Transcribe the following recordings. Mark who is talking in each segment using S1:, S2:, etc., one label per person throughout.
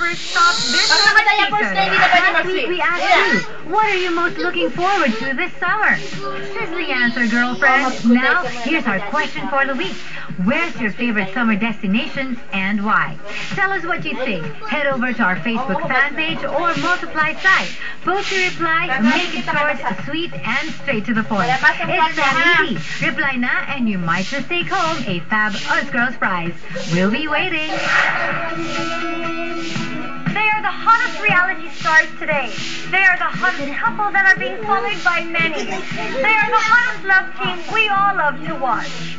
S1: first stop this
S2: Pag
S1: summer
S2: namatay ang first na, hindi na pwede
S1: Last week
S2: mag-swim.
S1: we asked you, what are you most looking forward to this summer? Here's the answer, girlfriend. Now, here's our question for the week. Where's your favorite summer destination and why? Tell us what you think. Head over to our Facebook fan page or Multiply site. Post your reply, make it short, sweet, and straight to the point. It's that easy. Reply na and you might just take home a Fab Us Girls prize. We'll be waiting.
S3: They are the hottest reality stars today. They are the hottest couple that are being followed by many. They are the hottest love team we all love to watch.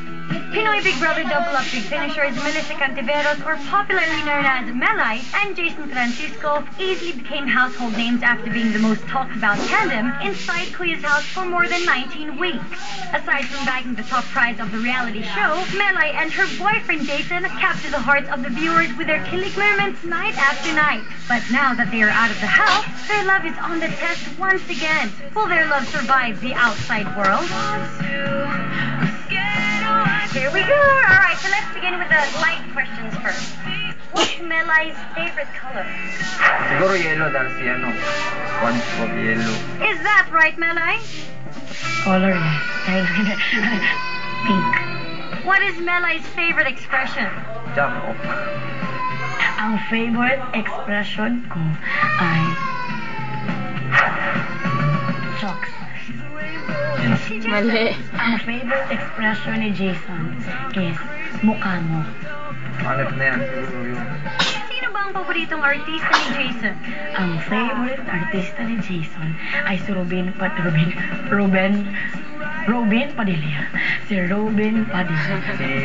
S3: Pinoy Big Brother Double Up Big Finishers Melissa Cantiveros, or popularly known as Melai, and Jason Francisco easily became household names after being the most talked about tandem inside Kuya's house for more than 19 weeks. Aside from bagging the top prize of the reality show, Melai and her boyfriend Jason capture the hearts of the viewers with their killing moments night after night. But now that they are out of the house, their love is on the test once again. Will their love survive the outside world? Here we go. All right, so let's begin with the light questions first. What's Melai's favorite color?
S4: Siguro yellow dahil si SpongeBob yellow.
S3: Is that right, Melai?
S1: Color, yes. Pink.
S3: What is Melai's favorite expression?
S4: Jump off.
S1: Ang favorite expression ko ay chokes.
S2: Mali.
S1: Ang favorite expression ni Jason is mukha mo.
S4: Hanip na yan, siguro yun.
S3: Sino ba ang paboritong artista ni Jason?
S1: Ang favorite artista ni Jason ay si Ruben Padilla. Si Ruben Padilla.
S4: Si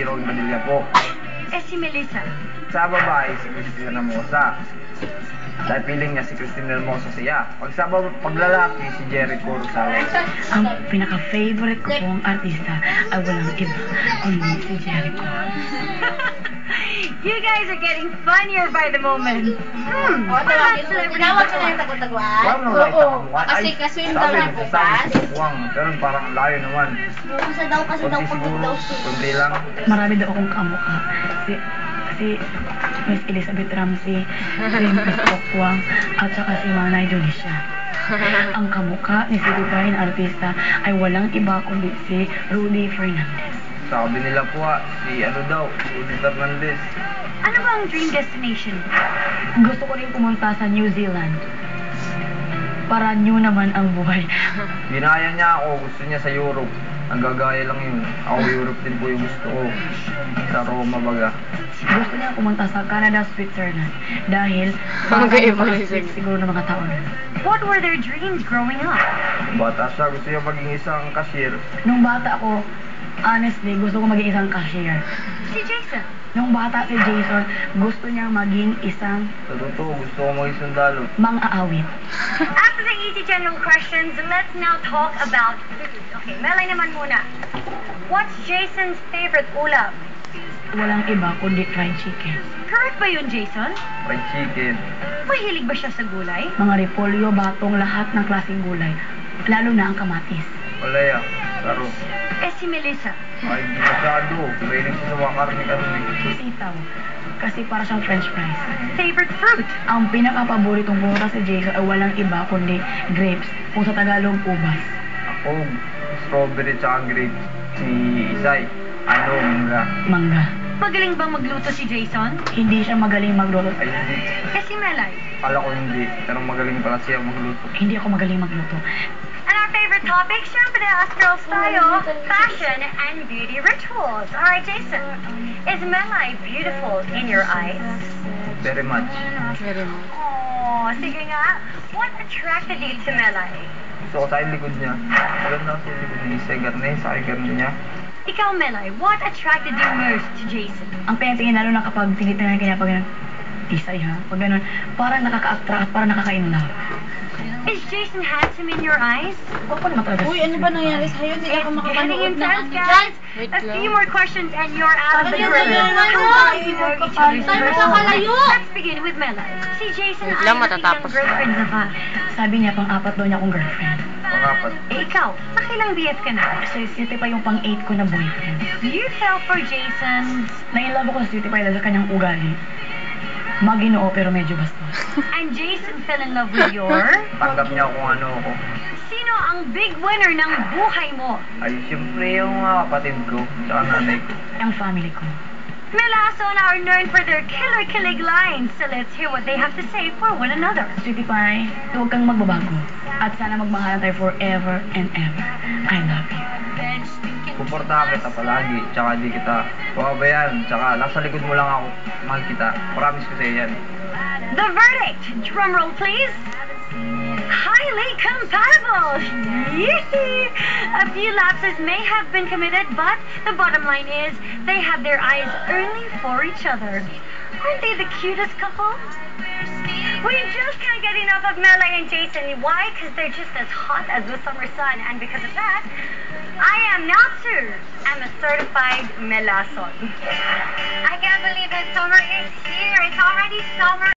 S4: Ron Padilla po.
S3: Si Melissa.
S4: Sa babae, si Cristina Hermosa. Dahil feeling niya si Cristina Hermosa siya. Pag lalaki, si Jericho Rosales.
S1: Ang pinaka-favorite ko pong artista ay walang iba kundi si Jericho.
S3: You guys are getting funnier by the moment.
S2: Tinawag ka na yung tagutaguan?
S4: Huwag mo nakita
S2: Oo.
S4: ang buwan.
S2: Kasi kaswim daw na bukas.
S4: Sabi si Buwang, pero parang layo naman.
S2: Kasi daw
S4: Kunti siguro, kunti lang.
S1: Marami daw akong kamukha. Si Miss Elizabeth Ramsey, si Miss Okwang, at saka si Manay Dionisio. Ang kamukha ni City Pine artista ay walang iba kundi si Rudy Fernandez.
S4: Sabi nila po si Rudy Fernandez.
S3: Ano ba ang dream destination?
S1: Gusto ko rin pumunta sa New Zealand. Para new naman ang buhay.
S4: Ginaya niya ako, gusto niya sa Europe. Ang gagaya lang yun. Ako Europe din po yung gusto ko. Sa Roma baga.
S1: Gusto niya pumunta sa Canada, Switzerland. Dahil siguro ng mga tao nun.
S3: What were their dreams growing up?
S4: Bata siya, gusto niya maging isang cashier.
S1: Nung bata ako, honestly, gusto ko maging isang cashier.
S3: Si Jason.
S1: Nung bata si Jason, gusto niya maging isang
S4: Sa totoo, gusto ko maging sundalo.
S1: mang-aawit.
S3: After the easy general questions, let's now talk about food. Okay, Melay naman muna. What's Jason's favorite ulam?
S1: Walang iba kundi fried chicken.
S3: Correct ba yun, Jason?
S4: Fried chicken.
S3: Mahilig ba siya sa gulay?
S1: Mga repolyo, batong, lahat ng klaseng gulay. Lalo na ang kamatis.
S4: Palaya. Saro.
S3: Si Melissa.
S4: Ay, di masyado. Mahilig siya sa mga karne-karne.
S1: Sitaw. Kasi para siyang french fries.
S3: Favorite fruit?
S1: Ang pinaka-paboritong pumunta si Jason ay walang iba kundi grapes. Kung sa Tagalog, ubas.
S4: Ako, strawberry tsaka grape. Si Isay.
S1: Mangga.
S3: Magaling bang magluto si Jason?
S1: Hindi siya magaling magluto.
S4: Ay, hindi.
S3: Si Melay.
S4: Kala ko hindi. Pero magaling pala siya magluto.
S1: Hindi ako magaling magluto.
S3: And our favorite topic, syempre, us girls tayo, fashion and beauty rituals. Alright, Jason, is Melay beautiful in your eyes?
S4: Very much.
S3: Oh, sige nga. What attracted you to Melay?
S4: Gusto ko sa likod niya. Maganda sa likod niya. Sa garne, sa garne niya.
S3: Ikaw, Melay, what attracted you most to Jason?
S1: Ang pinatingin lalo na kapag tinitingnan kanya pag ganun, tisay ha, pag ganun, parang nakaka-attract, parang nakaka-inlove.
S3: Is Jason handsome in your eyes?
S1: Ako naman talaga.
S2: Uy, ano ba nangyari sa'yo? Hindi ako
S3: Getting
S2: makapanood ng
S3: intense,
S2: ano
S3: guys.
S2: dyan.
S3: A few more questions and you're out of the
S2: Ano
S3: room.
S2: yan, ano?
S3: Let's begin with Melay. Si Jason ay nakikang girlfriend na ba?
S1: Sabi niya, pang-apat daw niya akong girlfriend.
S4: Pangapat.
S3: Ikaw, nakilang BF ka na?
S1: Kasi City pa yung pang-8 ko na boyfriend.
S3: You fell for Jason's...
S1: Nainlove ako sa City pa dahil sa kanyang ugali.
S2: Maginoo pero medyo bastos.
S1: And Jason fell in love with your...
S4: Tanggap niya kung ano ako.
S1: Sino ang big winner ng buhay mo?
S4: Ay, siyempre yung mga kapatid ko, tsaka nanay ko.
S2: Ang family ko.
S1: Melason are known for their killer-killing lines, so let's hear what they have to say for one another.
S2: Sweetie Pie, huwag kang magbabago. At sana magmahalan tayo forever and ever. I love you.
S4: Suportahan kita palagi, tsaka di kita pababayaan, tsaka nasa likod mo lang ako, mahal kita. Promise ko sa'yo yan.
S1: The verdict, drumroll please. Highly compatible. Yee! A few lapses may have been committed, but the bottom line is they have their eyes only for each other. Aren't they the cutest couple?
S3: We just can't get enough of Mela and Jason. Why? Because they're just as hot as the summer sun. And because of that, I am now too. I'm a certified Melason.
S1: I can't believe that summer is here. It's already summer